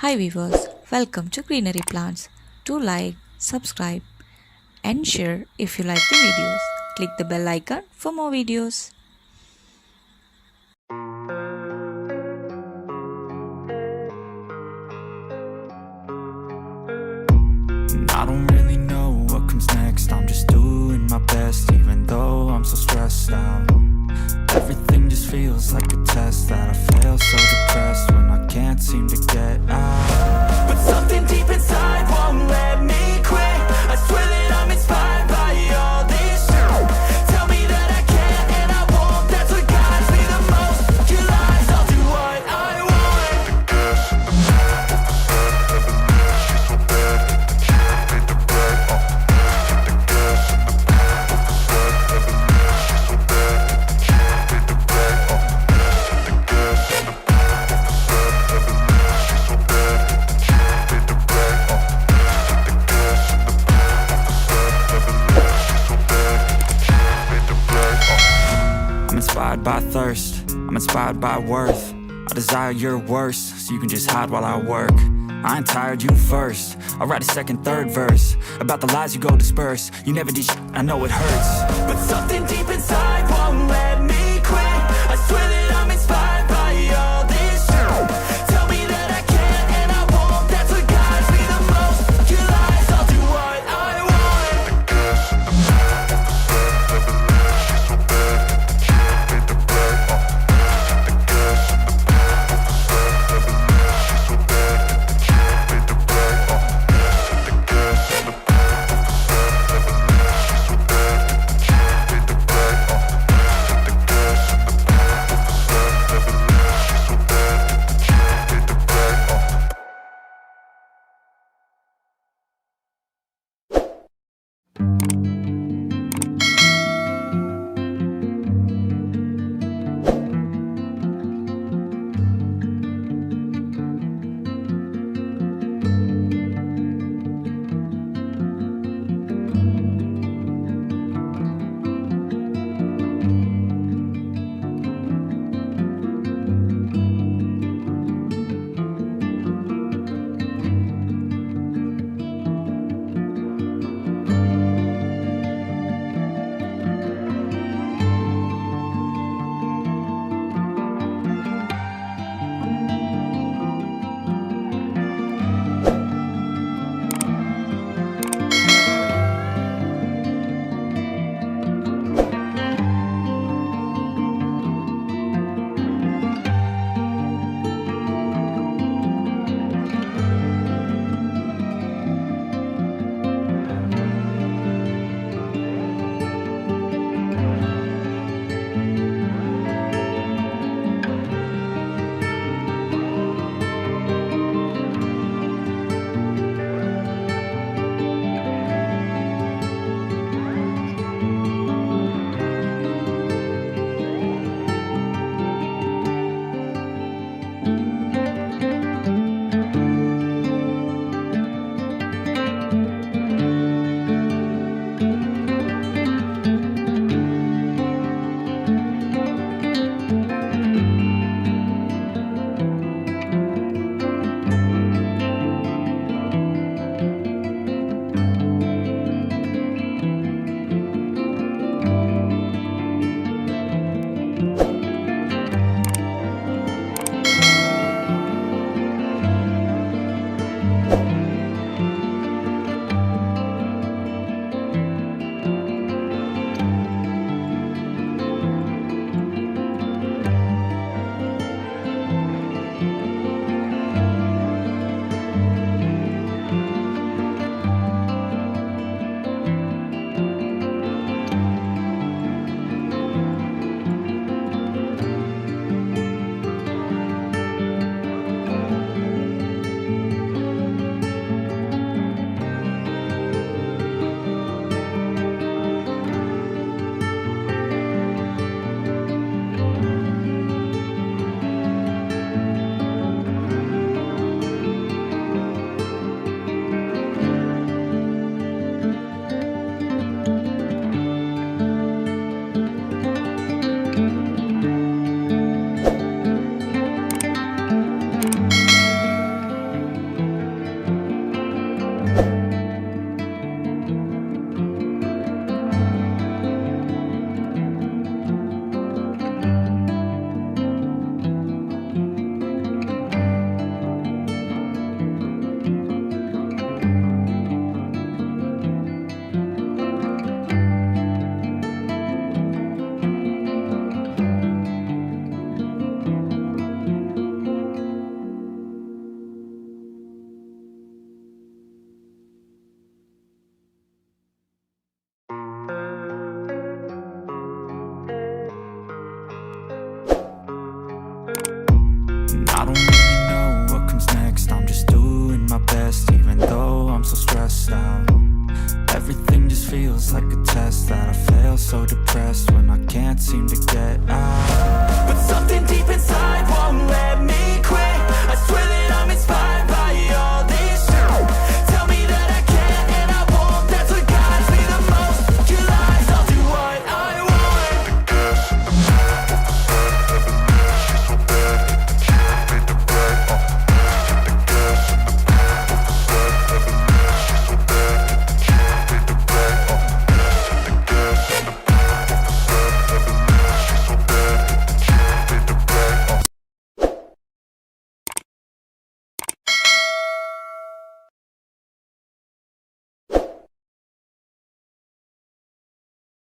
Hi viewers, welcome to Greenery Plants. Do like, subscribe and share if you like the videos. Click the bell icon for more videos. I don't really know what comes next. I'm just doing my best, even though I'm so stressed out. Everything just feels like a test that I fail, so depressed when I can't seem to get out. But something deep inside won't let me quit. I swear that I'm inspired by all this shit. Tell me that I can and I won't. That's what guides me the most. Your lies, I'll do what I want. I'm inspired by thirst, I'm inspired by worth. I desire your worst, so you can just hide while I work. I ain't tired, you first. I'll write a second, third verse about the lies you go disperse. You never did shit, I know it hurts. But something deep inside won't let me quit. I swear that I'm inspired by all this shit. Tell me that I can and I won't. That's what guides me the most. Your lies, I'll do what I want. so depressed.